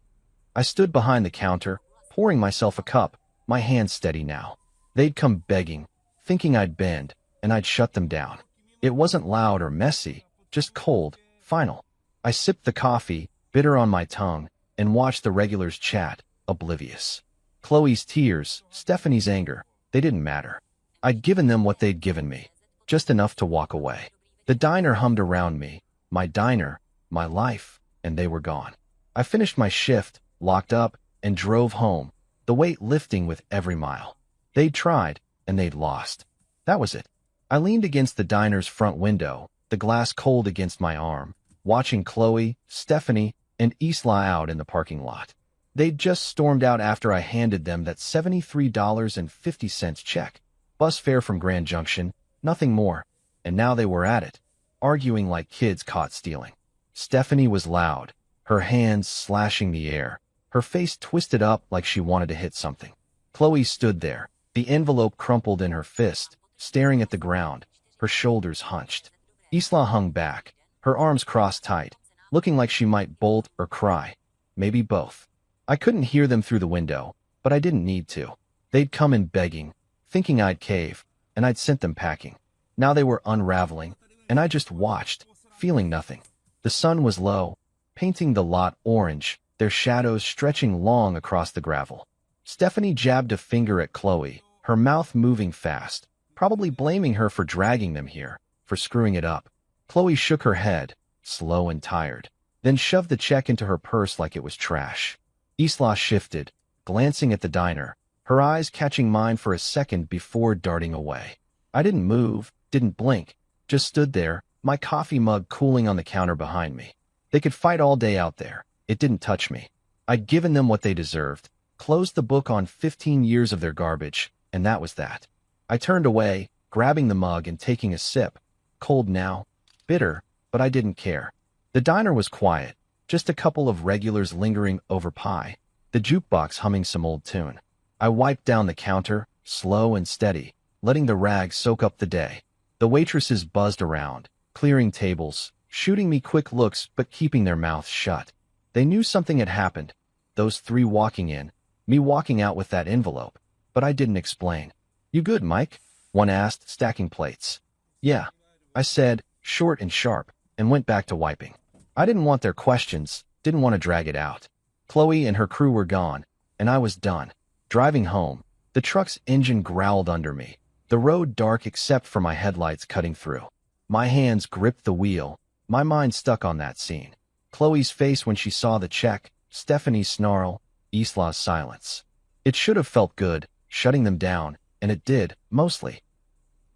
I stood behind the counter, pouring myself a cup, my hands steady now. They'd come begging, thinking I'd bend, and I'd shut them down. It wasn't loud or messy, just cold, final. I sipped the coffee, bitter on my tongue, and watched the regulars chat, oblivious. Chloe's tears, Stephanie's anger, they didn't matter. I'd given them what they'd given me, just enough to walk away. The diner hummed around me, my diner, my life, and they were gone. I finished my shift, locked up, and drove home, the weight lifting with every mile. They'd tried, and they'd lost. That was it. I leaned against the diner's front window, the glass cold against my arm, watching Chloe, Stephanie, and Isla out in the parking lot. They'd just stormed out after I handed them that $73.50 check. Bus fare from Grand Junction, nothing more. And now they were at it, arguing like kids caught stealing. Stephanie was loud, her hands slashing the air, her face twisted up like she wanted to hit something. Chloe stood there, the envelope crumpled in her fist, staring at the ground, her shoulders hunched. Isla hung back, her arms crossed tight, looking like she might bolt or cry. Maybe both. I couldn't hear them through the window, but I didn't need to. They'd come in begging, thinking I'd cave, and I'd sent them packing. Now they were unraveling, and I just watched, feeling nothing. The sun was low, painting the lot orange, their shadows stretching long across the gravel. Stephanie jabbed a finger at Chloe, her mouth moving fast, probably blaming her for dragging them here, for screwing it up. Chloe shook her head, slow and tired, then shoved the check into her purse like it was trash. Isla shifted, glancing at the diner, her eyes catching mine for a second before darting away. I didn't move, didn't blink, just stood there, my coffee mug cooling on the counter behind me. They could fight all day out there. It didn't touch me. I'd given them what they deserved, closed the book on 15 years of their garbage, and that was that. I turned away, grabbing the mug and taking a sip. Cold now, bitter, but I didn't care. The diner was quiet, just a couple of regulars lingering over pie, the jukebox humming some old tune. I wiped down the counter, slow and steady, letting the rag soak up the day. The waitresses buzzed around, clearing tables, shooting me quick looks but keeping their mouths shut. They knew something had happened. Those three walking in, me walking out with that envelope, but I didn't explain. "You good, Mike?" one asked, stacking plates. "Yeah," I said, short and sharp, and went back to wiping. I didn't want their questions, didn't want to drag it out. Chloe and her crew were gone, and I was done. Driving home, the truck's engine growled under me, the road dark except for my headlights cutting through. My hands gripped the wheel, my mind stuck on that scene. Chloe's face when she saw the check, Stephanie's snarl, Isla's silence. It should have felt good, shutting them down, and it did, mostly.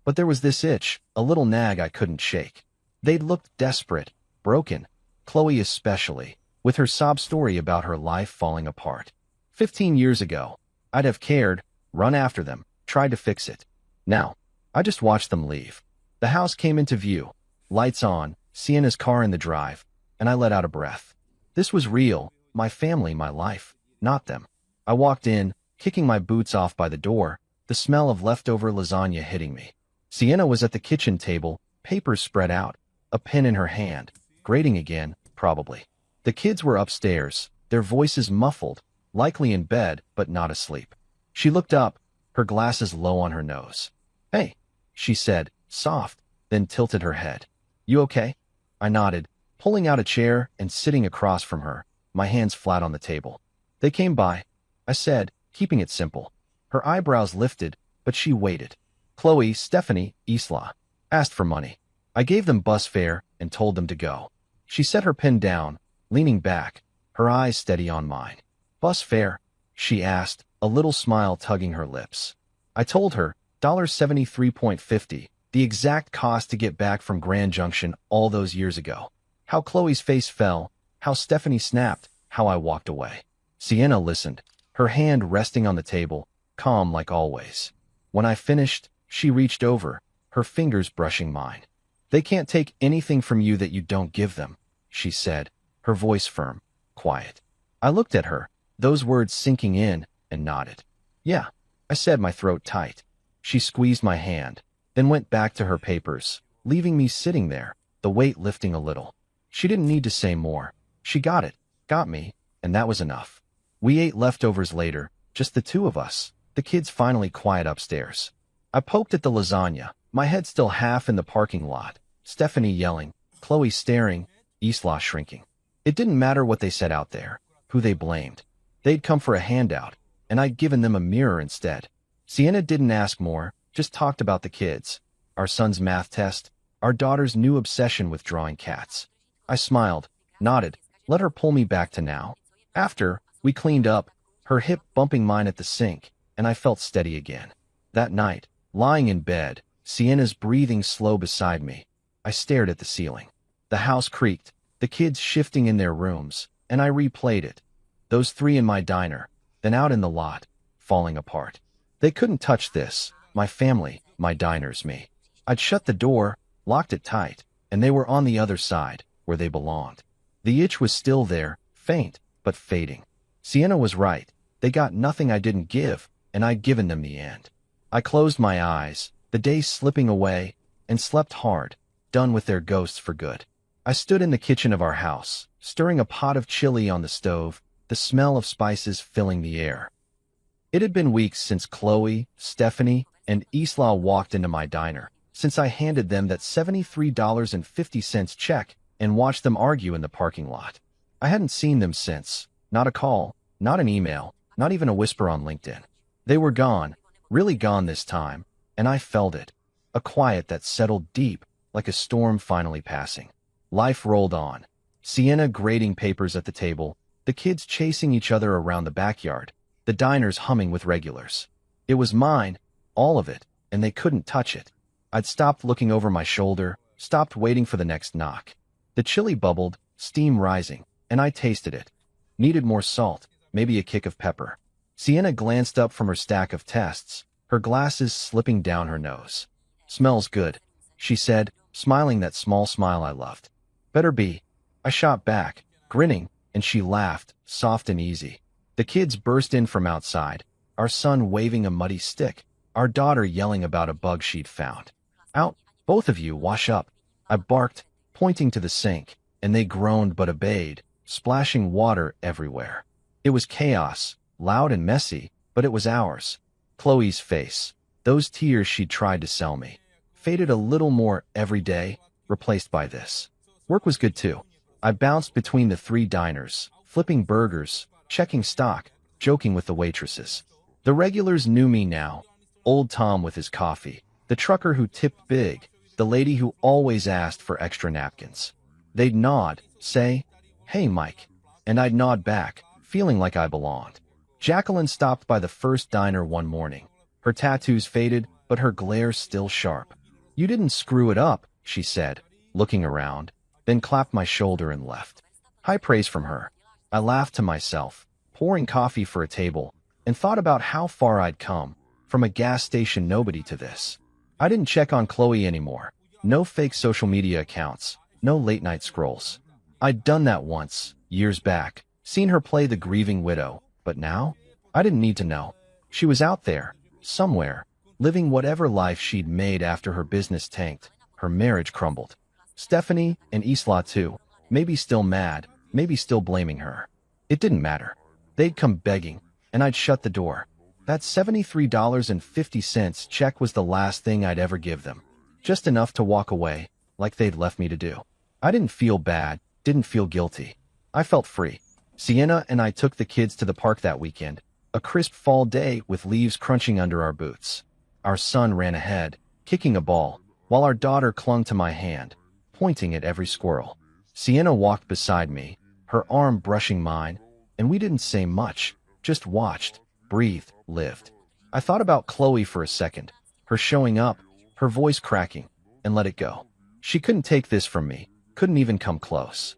But there was this itch, a little nag I couldn't shake. They'd looked desperate, broken, Chloe especially, with her sob story about her life falling apart. 15 years ago, I'd have cared, run after them, tried to fix it. Now, I just watched them leave. The house came into view, lights on, Sienna's car in the drive, and I let out a breath. This was real, my family, my life, not them. I walked in, kicking my boots off by the door, the smell of leftover lasagna hitting me. Sienna was at the kitchen table, papers spread out, a pen in her hand, grading again, probably. The kids were upstairs, their voices muffled, likely in bed but not asleep. She looked up, her glasses low on her nose. "Hey," she said, soft, then tilted her head. "You okay?" I nodded, pulling out a chair and sitting across from her, my hands flat on the table. "They came by," I said, keeping it simple. Her eyebrows lifted, but she waited. Chloe, Stephanie, Isla asked for money. I gave them bus fare and told them to go. She set her pen down, leaning back, her eyes steady on mine. "Bus fare?" she asked, a little smile tugging her lips. I told her, $73.50, the exact cost to get back from Grand Junction all those years ago. How Chloe's face fell, how Stephanie snapped, how I walked away. Sienna listened, her hand resting on the table, calm like always. When I finished, she reached over, her fingers brushing mine. They can't take anything from you that you don't give them, she said, her voice firm, quiet. I looked at her, those words sinking in, and nodded. Yeah, I said, my throat tight. She squeezed my hand, then went back to her papers, leaving me sitting there, the weight lifting a little. She didn't need to say more. She got it, got me, and that was enough. We ate leftovers later, just the two of us, the kids finally quiet upstairs. I poked at the lasagna, my head still half in the parking lot, Stephanie yelling, Chloe staring, Isla shrinking. It didn't matter what they said out there, who they blamed. They'd come for a handout, and I'd given them a mirror instead. Sienna didn't ask more, just talked about the kids, our son's math test, our daughter's new obsession with drawing cats. I smiled, nodded, let her pull me back to now. After, we cleaned up, her hip bumping mine at the sink, and I felt steady again. That night, lying in bed, Sienna's breathing slow beside me, I stared at the ceiling. The house creaked, the kids shifting in their rooms, and I replayed it. Those three in my diner, then out in the lot, falling apart. They couldn't touch this, my family, my diners, me. I'd shut the door, locked it tight, and they were on the other side, where they belonged. The itch was still there, faint, but fading. Sienna was right. They got nothing I didn't give, and I'd given them the end. I closed my eyes, the day slipping away, and slept hard, done with their ghosts for good. I stood in the kitchen of our house, stirring a pot of chili on the stove, the smell of spices filling the air. It had been weeks since Chloe, Stephanie, and Isla walked into my diner, since I handed them that $73.50 check and watched them argue in the parking lot. I hadn't seen them since, not a call, not an email, not even a whisper on LinkedIn. They were gone, really gone this time, and I felt it, a quiet that settled deep, like a storm finally passing. Life rolled on. Sienna grading papers at the table, the kids chasing each other around the backyard, the diners humming with regulars. It was mine, all of it, and they couldn't touch it. I'd stopped looking over my shoulder, stopped waiting for the next knock. The chili bubbled, steam rising, and I tasted it. Needed more salt, maybe a kick of pepper. Sienna glanced up from her stack of tests, her glasses slipping down her nose. Smells good, she said, smiling that small smile I loved. Better be. I shot back, grinning, and she laughed, soft and easy. The kids burst in from outside, our son waving a muddy stick, our daughter yelling about a bug she'd found. Out, both of you, wash up. I barked, pointing to the sink, and they groaned but obeyed, splashing water everywhere. It was chaos, loud and messy, but it was ours. Chloe's face, those tears she'd tried to sell me, faded a little more every day, replaced by this. Work was good too. I bounced between the three diners, flipping burgers, checking stock, joking with the waitresses. The regulars knew me now. Old Tom with his coffee, the trucker who tipped big, the lady who always asked for extra napkins. They'd nod, say, "Hey, Mike," and I'd nod back, feeling like I belonged. Jacqueline stopped by the first diner one morning. Her tattoos faded, but her glare still sharp. "You didn't screw it up," she said, looking around, then clapped my shoulder and left. High praise from her. I laughed to myself, pouring coffee for a table, and thought about how far I'd come, from a gas station nobody to this. I didn't check on Chloe anymore. No fake social media accounts, no late-night scrolls. I'd done that once, years back, seen her play the grieving widow, but now? I didn't need to know. She was out there, somewhere, living whatever life she'd made after her business tanked, her marriage crumbled. Stephanie and Isla too, maybe still mad, maybe still blaming her. It didn't matter. They'd come begging, and I'd shut the door. That $73.50 check was the last thing I'd ever give them. Just enough to walk away, like they'd left me to do. I didn't feel bad, didn't feel guilty. I felt free. Sienna and I took the kids to the park that weekend, a crisp fall day with leaves crunching under our boots. Our son ran ahead, kicking a ball, while our daughter clung to my hand, pointing at every squirrel. Sienna walked beside me, her arm brushing mine, and we didn't say much, just watched, breathed, lived. I thought about Chloe for a second, her showing up, her voice cracking, and let it go. She couldn't take this from me, couldn't even come close.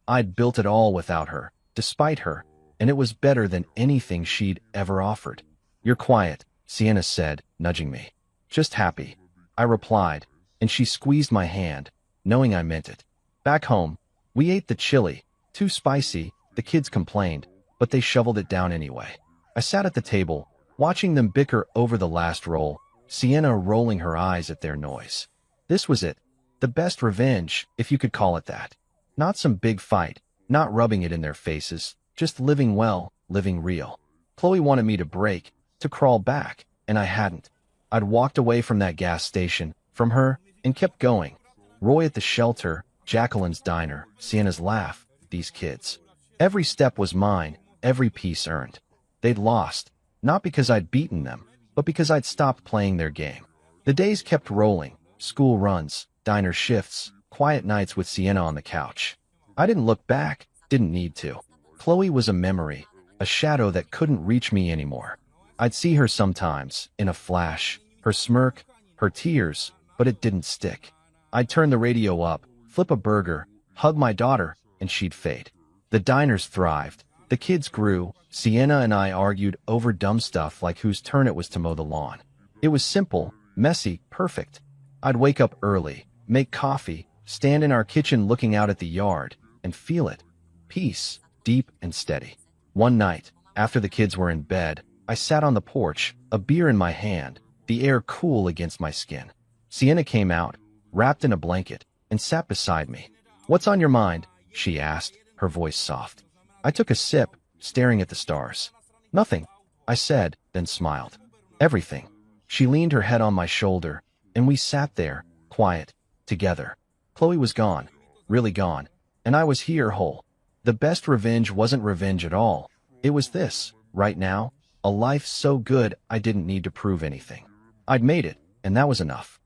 I'd built it all without her, despite her, and it was better than anything she'd ever offered. You're quiet, Sienna said, nudging me. Just happy, I replied, and she squeezed my hand, knowing I meant it. Back home, we ate the chili, too spicy, the kids complained, but they shoveled it down anyway. I sat at the table, watching them bicker over the last roll, Sienna rolling her eyes at their noise. This was it, the best revenge, if you could call it that. Not some big fight, not rubbing it in their faces, just living well, living real. Chloe wanted me to break, to crawl back, and I hadn't. I'd walked away from that gas station, from her, and kept going. Roy at the shelter, Jacqueline's diner, Sienna's laugh, these kids. Every step was mine, every piece earned. They'd lost, not because I'd beaten them, but because I'd stopped playing their game. The days kept rolling, school runs, diner shifts, quiet nights with Sienna on the couch. I didn't look back, didn't need to. Chloe was a memory, a shadow that couldn't reach me anymore. I'd see her sometimes, in a flash, her smirk, her tears, but it didn't stick. I'd turn the radio up, flip a burger, hug my daughter, and she'd fade. The diners thrived, the kids grew, Sienna and I argued over dumb stuff like whose turn it was to mow the lawn. It was simple, messy, perfect. I'd wake up early, make coffee, stand in our kitchen looking out at the yard, and feel it. Peace, deep and steady. One night, after the kids were in bed, I sat on the porch, a beer in my hand, the air cool against my skin. Sienna came out, wrapped in a blanket, and sat beside me. "What's on your mind?" she asked, her voice soft. I took a sip, staring at the stars. "Nothing," I said, then smiled. "Everything." She leaned her head on my shoulder, and we sat there, quiet, together. Chloe was gone, really gone, and I was here whole. The best revenge wasn't revenge at all. It was this, right now, a life so good I didn't need to prove anything. I'd made it, and that was enough.